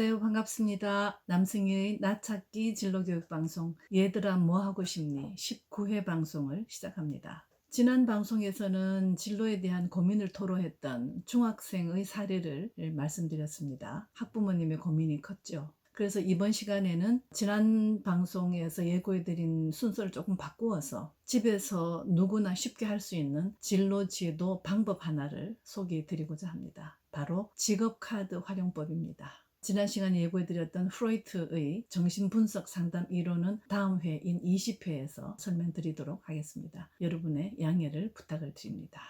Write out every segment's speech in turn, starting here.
안녕하세요. 반갑습니다. 남승희의 나찾기 진로교육방송 얘들아 뭐 하고 싶니 19회 방송을 시작합니다. 지난 방송에서는 진로에 대한 고민을 토로했던 중학생의 사례를 말씀드렸습니다. 학부모님의 고민이 컸죠. 그래서 이번 시간에는 지난 방송에서 예고해드린 순서를 조금 바꾸어서 집에서 누구나 쉽게 할 수 있는 진로 지도 방법 하나를 소개해드리고자 합니다. 바로 직업카드 활용법입니다. 지난 시간에 예고해드렸던 프로이트의 정신분석 상담 이론은 다음 회인 20회에서 설명드리도록 하겠습니다. 여러분의 양해를 부탁을 드립니다.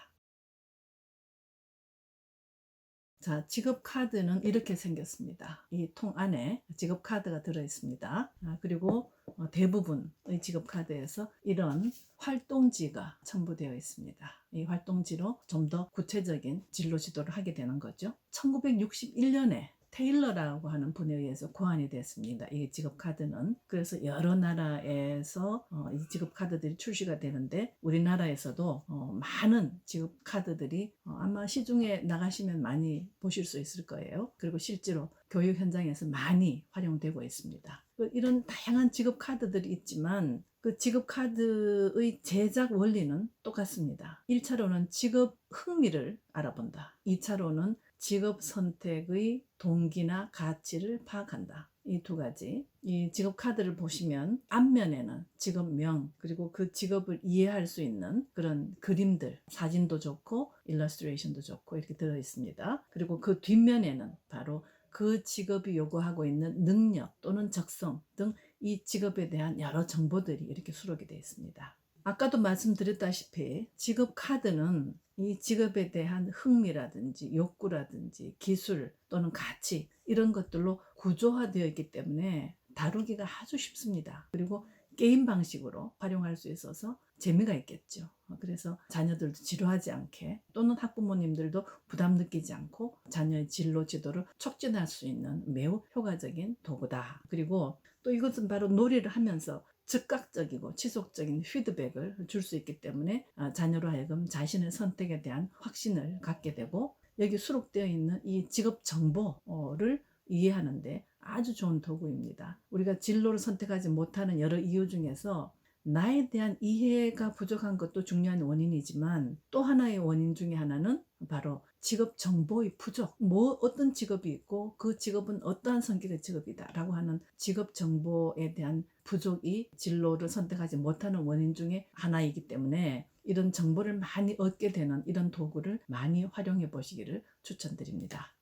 자, 직업카드는 이렇게 생겼습니다. 이 통 안에 직업카드가 들어있습니다. 그리고 대부분의 직업카드에서 이런 활동지가 첨부되어 있습니다. 이 활동지로 좀 더 구체적인 진로 지도를 하게 되는 거죠. 1961년에 테일러라고 하는 분에 의해서 고안이 됐습니다. 이 직업카드는. 그래서 여러 나라에서 이 직업카드들이 출시가 되는데 우리나라에서도 많은 직업카드들이 아마 시중에 나가시면 많이 보실 수 있을 거예요. 그리고 실제로 교육 현장에서 많이 활용되고 있습니다. 이런 다양한 직업카드들이 있지만 그 직업카드의 제작 원리는 똑같습니다. 1차로는 직업 흥미를 알아본다. 2차로는 직업 선택의 동기나 가치를 파악한다. 이 두 가지. 이 직업 카드를 보시면 앞면에는 직업명 그리고 그 직업을 이해할 수 있는 그런 그림들, 사진도 좋고 일러스트레이션도 좋고 이렇게 들어 있습니다. 그리고 그 뒷면에는 바로 그 직업이 요구하고 있는 능력 또는 적성 등 이 직업에 대한 여러 정보들이 이렇게 수록이 되어 있습니다. 아까도 말씀드렸다시피 직업 카드는 이 직업에 대한 흥미라든지 욕구라든지 기술 또는 가치 이런 것들로 구조화되어 있기 때문에 다루기가 아주 쉽습니다. 그리고 게임 방식으로 활용할 수 있어서 재미가 있겠죠. 그래서 자녀들도 지루하지 않게 또는 학부모님들도 부담 느끼지 않고 자녀의 진로 지도를 촉진할 수 있는 매우 효과적인 도구다. 그리고 또 이것은 바로 놀이를 하면서 즉각적이고 지속적인 피드백을 줄 수 있기 때문에 자녀로 하여금 자신의 선택에 대한 확신을 갖게 되고 여기 수록되어 있는 이 직업 정보를 이해하는데 아주 좋은 도구입니다. 우리가 진로를 선택하지 못하는 여러 이유 중에서 나에 대한 이해가 부족한 것도 중요한 원인이지만 또 하나의 원인 중에 하나는 바로 직업 정보의 부족. 어떤 직업이 있고 그 직업은 어떠한 성격의 직업이다 라고 하는 직업 정보에 대한 부족이 진로를 선택하지 못하는 원인 중에 하나이기 때문에 이런 정보를 많이 얻게 되는 이런 도구를 많이 활용해 보시기를 추천드립니다.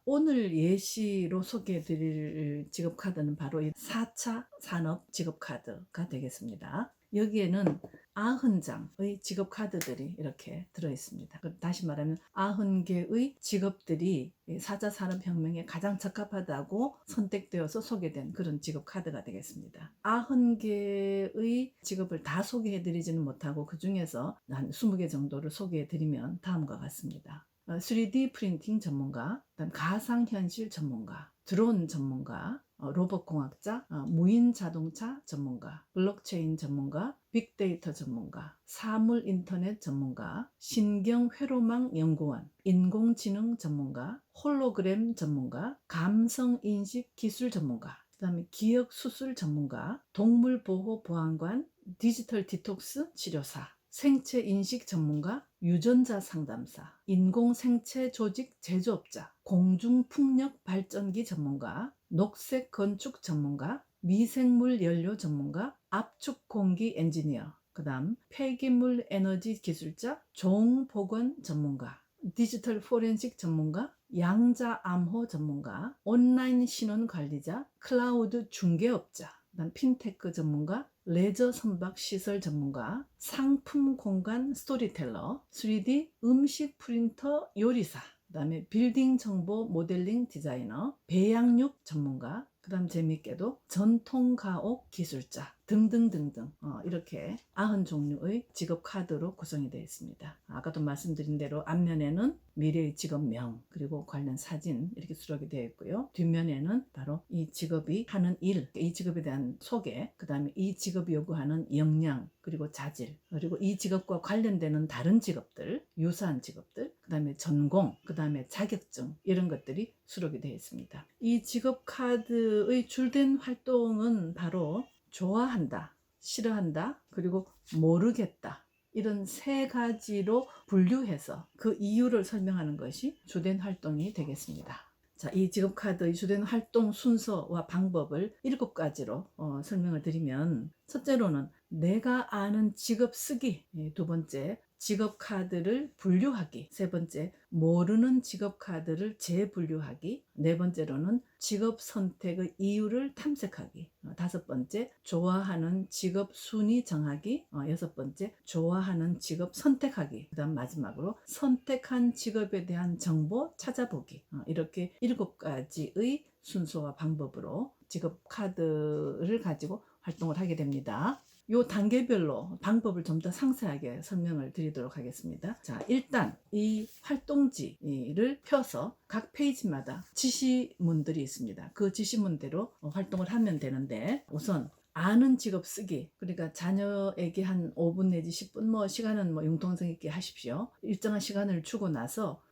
오늘 예시로 소개해 드릴 직업카드는 바로 이 4차 산업 직업카드가 되겠습니다. 여기에는 90장의 직업카드들이 이렇게 들어있습니다. 다시 말하면 90개의 직업들이 4차 산업혁명에 가장 적합하다고 선택되어서 소개된 그런 직업카드가 되겠습니다. 90개의 직업을 다 소개해 드리지는 못하고 그 중에서 한 20개 정도를 소개해 드리면 다음과 같습니다. 3D 프린팅 전문가, 그다음 가상현실 전문가, 드론 전문가, 로봇공학자, 무인 자동차 전문가, 블록체인 전문가, 빅데이터 전문가, 사물 인터넷 전문가, 신경회로망 연구원, 인공지능 전문가, 홀로그램 전문가, 감성인식 기술 전문가, 그 다음에 기억수술 전문가, 동물보호보안관, 디지털 디톡스 치료사, 생체인식 전문가, 유전자 상담사, 인공생체 조직 제조업자, 공중풍력 발전기 전문가, 녹색 건축 전문가, 미생물 연료 전문가, 압축 공기 엔지니어, 그 다음 폐기물 에너지 기술자, 종보건 전문가, 디지털 포렌식 전문가, 양자 암호 전문가, 온라인 신원 관리자, 클라우드 중개업자, 그다음 핀테크 전문가, 레저 선박 시설 전문가, 상품 공간 스토리텔러, 3D 음식 프린터 요리사, 그다음에 빌딩 정보 모델링 디자이너, 배양육 전문가, 그다음 재밌게도 전통 가옥 기술자 등등등등 이렇게 90종류의 직업 카드로 구성이 되어 있습니다. 아까도 말씀드린 대로 앞면에는 미래의 직업명 그리고 관련 사진 이렇게 수록이 되어 있고요. 뒷면에는 바로 이 직업이 하는 일, 이 직업에 대한 소개, 그 다음에 이 직업이 요구하는 역량 그리고 자질, 그리고 이 직업과 관련되는 다른 직업들, 유사한 직업들, 그다음에 전공, 그다음에 자격증 이런 것들이 수록이 되어 있습니다. 이 직업카드의 줄된 활동은 바로 좋아한다, 싫어한다, 그리고 모르겠다 이런 세 가지로 분류해서 그 이유를 설명하는 것이 주된 활동이 되겠습니다. 자, 이 직업카드의 주된 활동 순서와 방법을 7가지로 설명을 드리면, 첫째로는 내가 아는 직업 쓰기, 두 번째 직업카드를 분류하기, 세 번째 모르는 직업카드를 재분류하기, 네 번째로는 직업 선택의 이유를 탐색하기, 다섯 번째 좋아하는 직업 순위 정하기, 여섯 번째 좋아하는 직업 선택하기, 그 다음 마지막으로 선택한 직업에 대한 정보 찾아보기, 이렇게 7가지의 순서와 방법으로 직업 카드를 가지고 활동을 하게 됩니다. 요 단계별로 방법을 좀 더 상세하게 설명을 드리도록 하겠습니다. 자, 일단 이 활동지를 펴서 각 페이지마다 지시문들이 있습니다. 그 지시문대로 활동을 하면 되는데, 우선 아는 직업 쓰기, 그러니까 자녀에게 한 5분 내지 10분, 시간은 융통성 있게 하십시오. 일정한 시간을 주고 나서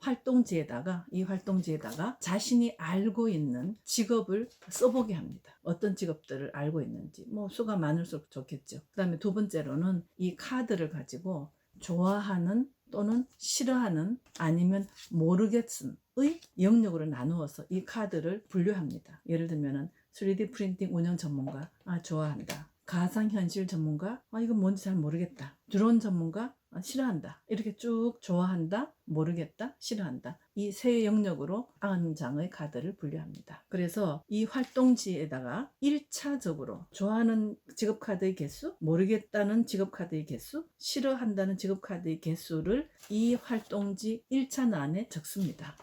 이 활동지에다가 자신이 알고 있는 직업을 써보게 합니다. 어떤 직업들을 알고 있는지, 수가 많을수록 좋겠죠. 그 다음에 두 번째로는 이 카드를 가지고 좋아하는 또는 싫어하는 아니면 모르겠음의 영역으로 나누어서 이 카드를 분류합니다. 예를 들면은 3D 프린팅 운영 전문가, 좋아한다. 가상현실 전문가, 이건 뭔지 잘 모르겠다. 드론 전문가, 싫어한다. 이렇게 쭉 좋아한다, 모르겠다, 싫어한다. 이 세 영역으로 90장의 카드를 분류합니다. 그래서 이 활동지에다가 1차적으로 좋아하는 직업카드의 개수, 모르겠다는 직업카드의 개수, 싫어한다는 직업카드의 개수를 이 활동지 1차는 안에 적습니다.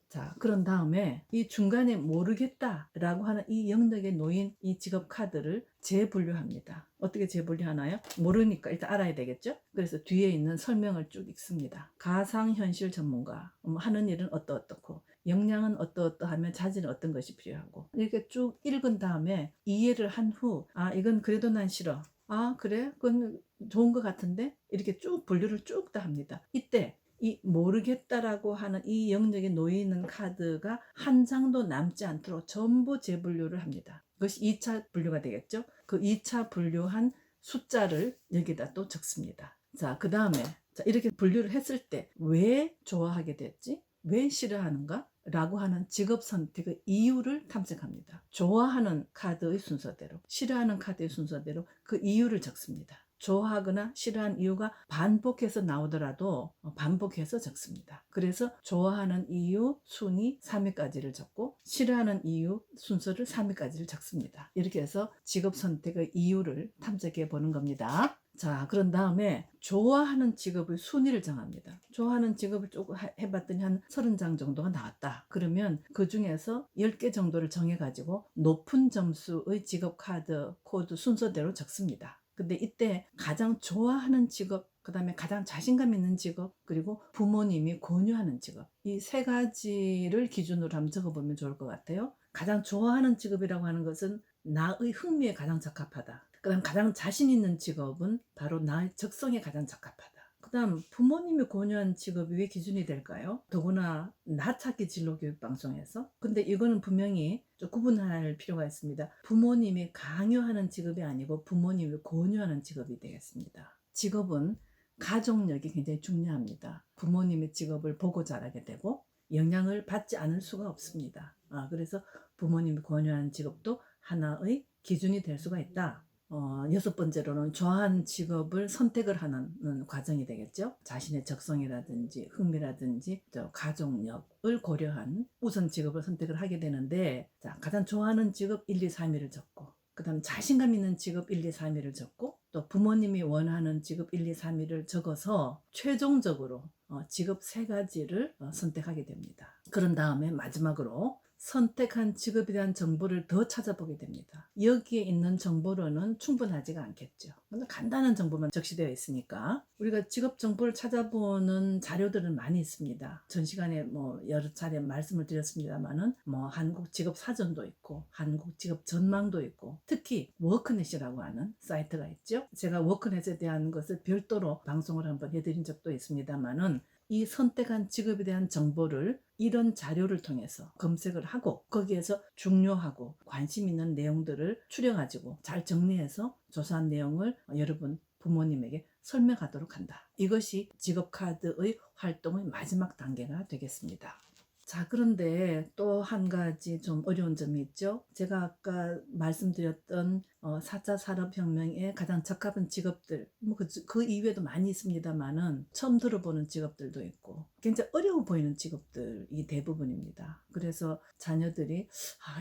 자, 그런 다음에 이 중간에 모르겠다라고 하는 이 영역에 놓인 이 직업 카드를 재분류합니다. 어떻게 재분류하나요? 모르니까 일단 알아야 되겠죠? 그래서 뒤에 있는 설명을 쭉 읽습니다. 가상현실 전문가, 하는 일은 어떠어떻고, 역량은 어떠어떠하면 자질은 어떤 것이 필요하고, 이렇게 쭉 읽은 다음에 이해를 한 후, 이건 그래도 난 싫어. 그래? 그건 좋은 것 같은데? 이렇게 쭉 분류를 쭉 다 합니다. 이때 이 모르겠다라고 하는 이 영역에 놓이는 카드가 한 장도 남지 않도록 전부 재분류를 합니다. 그것이 2차 분류가 되겠죠. 그 2차 분류한 숫자를 여기다 또 적습니다. 자, 그 다음에 이렇게 분류를 했을 때 왜 좋아하게 됐지? 왜 싫어하는가? 라고 하는 직업 선택의 이유를 탐색합니다. 좋아하는 카드의 순서대로, 싫어하는 카드의 순서대로 그 이유를 적습니다. 좋아하거나 싫어하는 이유가 반복해서 나오더라도 반복해서 적습니다. 그래서 좋아하는 이유 순위 3위까지를 적고, 싫어하는 이유 순서를 3위까지를 적습니다. 이렇게 해서 직업 선택의 이유를 탐색해 보는 겁니다. 자, 그런 다음에 좋아하는 직업의 순위를 정합니다. 좋아하는 직업을 조금 해봤더니 한 30장 정도가 나왔다. 그러면 그 중에서 10개 정도를 정해가지고 높은 점수의 직업 카드 코드 순서대로 적습니다. 근데 이때 가장 좋아하는 직업, 그 다음에 가장 자신감 있는 직업, 그리고 부모님이 권유하는 직업, 이 세 가지를 기준으로 한번 적어보면 좋을 것 같아요. 가장 좋아하는 직업이라고 하는 것은 나의 흥미에 가장 적합하다. 그 다음 가장 자신 있는 직업은 바로 나의 적성에 가장 적합하다. 그 다음 부모님이 권유한 직업이 왜 기준이 될까요? 더구나 나찾기 진로교육방송에서. 근데 이거는 분명히 좀 구분할 필요가 있습니다. 부모님이 강요하는 직업이 아니고 부모님이 권유하는 직업이 되겠습니다. 직업은 가족력이 굉장히 중요합니다. 부모님의 직업을 보고 자라게 되고 영향을 받지 않을 수가 없습니다. 그래서 부모님이 권유하는 직업도 하나의 기준이 될 수가 있다. 여섯 번째로는 좋아하는 직업을 선택을 하는 과정이 되겠죠. 자신의 적성이라든지 흥미라든지 가족력을 고려한 우선 직업을 선택을 하게 되는데, 가장 좋아하는 직업 1, 2, 3위를 적고, 그 다음 자신감 있는 직업 1, 2, 3위를 적고, 또 부모님이 원하는 직업 1, 2, 3위를 적어서 최종적으로 직업 3가지를 선택하게 됩니다. 그런 다음에 마지막으로 선택한 직업에 대한 정보를 더 찾아보게 됩니다. 여기에 있는 정보로는 충분하지가 않겠죠. 간단한 정보만 적시되어 있으니까 우리가 직업 정보를 찾아보는 자료들은 많이 있습니다. 전 시간에 여러 차례 말씀을 드렸습니다만은 한국 직업 사전도 있고 한국 직업 전망도 있고, 특히 워크넷이라고 하는 사이트가 있죠. 제가 워크넷에 대한 것을 별도로 방송을 한번 해드린 적도 있습니다만은 이 선택한 직업에 대한 정보를 이런 자료를 통해서 검색을 하고 거기에서 중요하고 관심 있는 내용들을 추려가지고 잘 정리해서 조사한 내용을 여러분 부모님에게 설명하도록 한다. 이것이 직업카드의 활동의 마지막 단계가 되겠습니다. 자, 그런데 또 한 가지 좀 어려운 점이 있죠. 제가 아까 말씀드렸던 4차 산업혁명에 가장 적합한 직업들, 그 이외에도 많이 있습니다만은 처음 들어보는 직업들도 있고 굉장히 어려워 보이는 직업들이 대부분입니다. 그래서 자녀들이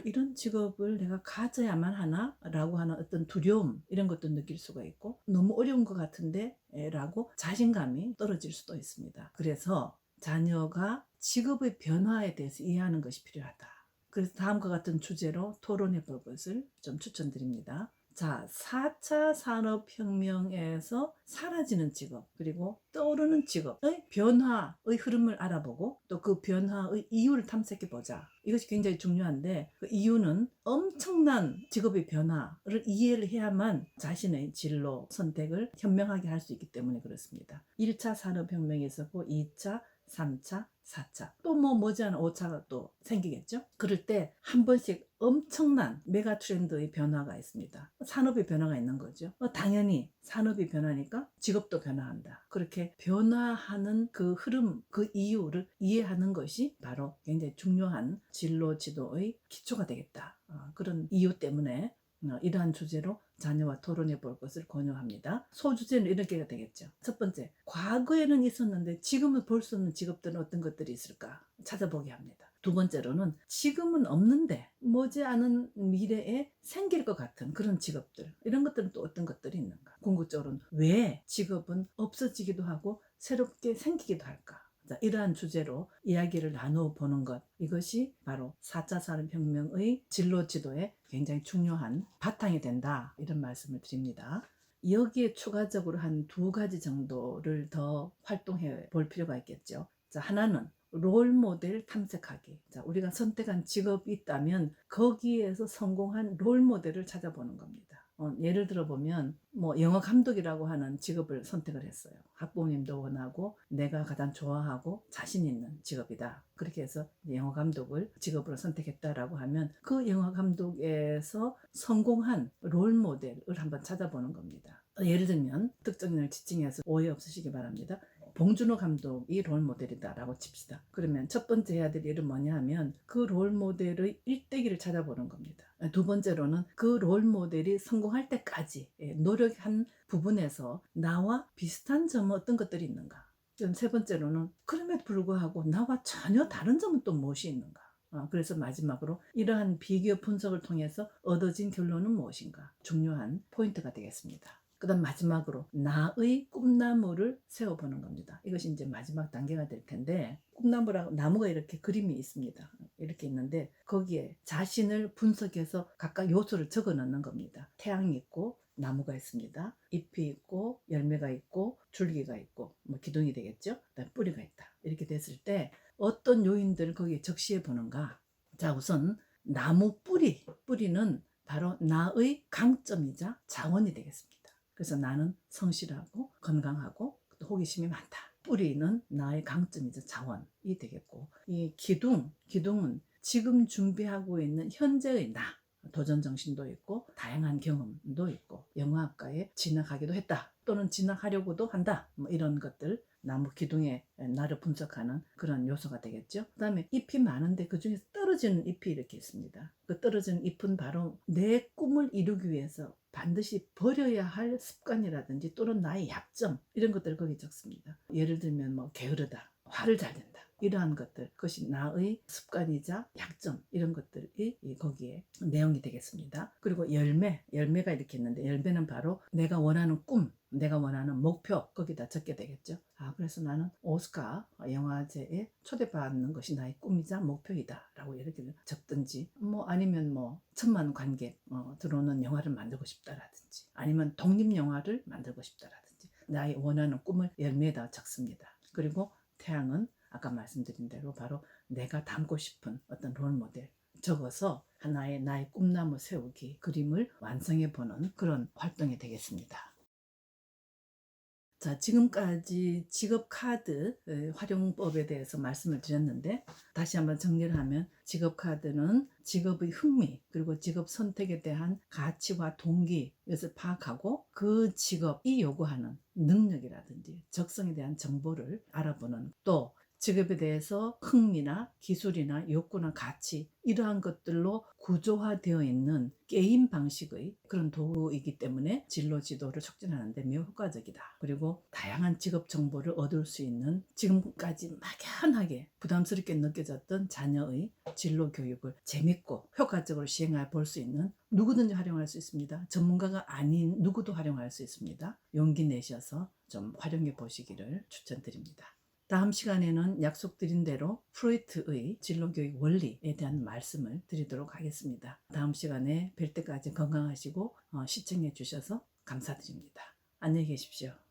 이런 직업을 내가 가져야만 하나? 라고 하는 어떤 두려움 이런 것도 느낄 수가 있고 너무 어려운 것 같은데? 라고 자신감이 떨어질 수도 있습니다. 그래서 자녀가 직업의 변화에 대해서 이해하는 것이 필요하다. 그래서 다음과 같은 주제로 토론해 볼 것을 좀 추천드립니다. 자, 4차 산업혁명에서 사라지는 직업, 그리고 떠오르는 직업의 변화의 흐름을 알아보고 또 그 변화의 이유를 탐색해 보자. 이것이 굉장히 중요한데 그 이유는 엄청난 직업의 변화를 이해를 해야만 자신의 진로 선택을 현명하게 할 수 있기 때문에 그렇습니다. 1차 산업혁명이 있었고 2차 3차, 4차 또 머지않아 5차가 또 생기겠죠. 그럴 때 한 번씩 엄청난 메가 트렌드의 변화가 있습니다. 산업의 변화가 있는 거죠. 당연히 산업이 변하니까 직업도 변화한다. 그렇게 변화하는 그 흐름, 그 이유를 이해하는 것이 바로 굉장히 중요한 진로 지도의 기초가 되겠다. 그런 이유 때문에 이러한 주제로 자녀와 토론해 볼 것을 권유합니다. 소주제는 이렇게 되겠죠. 첫 번째, 과거에는 있었는데 지금은 볼 수 없는 직업들은 어떤 것들이 있을까 찾아보게 합니다. 두 번째로는 지금은 없는데 머지않은 미래에 생길 것 같은 그런 직업들, 이런 것들은 또 어떤 것들이 있는가. 궁극적으로는 왜 직업은 없어지기도 하고 새롭게 생기기도 할까. 자, 이러한 주제로 이야기를 나누어 보는 것, 이것이 바로 4차 산업혁명의 진로 지도에 굉장히 중요한 바탕이 된다, 이런 말씀을 드립니다. 여기에 추가적으로 한 두 가지 정도를 더 활동해 볼 필요가 있겠죠. 자, 하나는 롤 모델 탐색하기. 자, 우리가 선택한 직업이 있다면 거기에서 성공한 롤 모델을 찾아보는 겁니다. 예를 들어 보면 영화 감독이라고 하는 직업을 선택을 했어요. 학부모님도 원하고 내가 가장 좋아하고 자신 있는 직업이다. 그렇게 해서 영화 감독을 직업으로 선택했다라고 하면 그 영화 감독에서 성공한 롤 모델을 한번 찾아보는 겁니다. 예를 들면 특정인을 지칭해서 오해 없으시기 바랍니다. 봉준호 감독이 롤 모델이다라고 칩시다. 그러면 첫 번째 해야 될 일은 뭐냐 하면 그 롤 모델의 일대기를 찾아보는 겁니다. 두 번째로는 그 롤 모델이 성공할 때까지 노력한 부분에서 나와 비슷한 점은 어떤 것들이 있는가. 세 번째로는 그럼에도 불구하고 나와 전혀 다른 점은 또 무엇이 있는가. 그래서 마지막으로 이러한 비교 분석을 통해서 얻어진 결론은 무엇인가. 중요한 포인트가 되겠습니다. 그 다음 마지막으로 나의 꿈나무를 세워보는 겁니다. 이것이 이제 마지막 단계가 될 텐데, 꿈나무라고 나무가 이렇게 그림이 있습니다. 이렇게 있는데 거기에 자신을 분석해서 각각 요소를 적어 넣는 겁니다. 태양이 있고 나무가 있습니다. 잎이 있고 열매가 있고 줄기가 있고 기둥이 되겠죠. 그다음에 뿌리가 있다. 이렇게 됐을 때 어떤 요인들을 거기에 적시해 보는가. 자, 우선 나무 뿌리는 바로 나의 강점이자 자원이 되겠습니다. 그래서 나는 성실하고 건강하고 또 호기심이 많다. 뿌리는 나의 강점이자 자원이 되겠고, 이 기둥은 지금 준비하고 있는 현재의 나, 도전 정신도 있고 다양한 경험도 있고 영화학과에 진학하기도 했다 또는 진학하려고도 한다, 이런 것들 나무 기둥의 나를 분석하는 그런 요소가 되겠죠. 그 다음에 잎이 많은데 그 중에서 떨어지는 잎이 이렇게 있습니다. 그 떨어지는 잎은 바로 내 꿈을 이루기 위해서 반드시 버려야 할 습관이라든지 또는 나의 약점, 이런 것들을 거기 적습니다. 예를 들면 게으르다, 화를 잘 낸다, 이러한 것들, 그것이 나의 습관이자 약점, 이런 것들이 거기에 내용이 되겠습니다. 그리고 열매가 이렇게 있는데 열매는 바로 내가 원하는 꿈, 내가 원하는 목표, 거기다 적게 되겠죠. 그래서 나는 오스카 영화제에 초대받는 것이 나의 꿈이자 목표이다 라고 이렇게 적든지, 아니면 천만 관객 들어오는 영화를 만들고 싶다라든지, 아니면 독립영화를 만들고 싶다라든지, 나의 원하는 꿈을 열매에다 적습니다. 그리고 태양은 아까 말씀드린 대로 바로 내가 닮고 싶은 어떤 롤모델 적어서 나의 꿈나무 세우기, 그림을 완성해 보는 그런 활동이 되겠습니다. 자, 지금까지 직업카드 활용법에 대해서 말씀을 드렸는데 다시 한번 정리를 하면 직업카드는 직업의 흥미 그리고 직업 선택에 대한 가치와 동기 이것을 파악하고 그 직업이 요구하는 능력이라든지 적성에 대한 정보를 알아보는 또 직업에 대해서 흥미나 기술이나 욕구나 가치 이러한 것들로 구조화되어 있는 게임 방식의 그런 도구이기 때문에 진로 지도를 촉진하는 데 매우 효과적이다. 그리고 다양한 직업 정보를 얻을 수 있는 지금까지 막연하게 부담스럽게 느껴졌던 자녀의 진로 교육을 재밌고 효과적으로 시행해 볼 수 있는 누구든지 활용할 수 있습니다. 전문가가 아닌 누구도 활용할 수 있습니다. 용기 내셔서 좀 활용해 보시기를 추천드립니다. 다음 시간에는 약속드린 대로 프로이트의 진로교육 원리에 대한 말씀을 드리도록 하겠습니다. 다음 시간에 뵐 때까지 건강하시고 시청해 주셔서 감사드립니다. 안녕히 계십시오.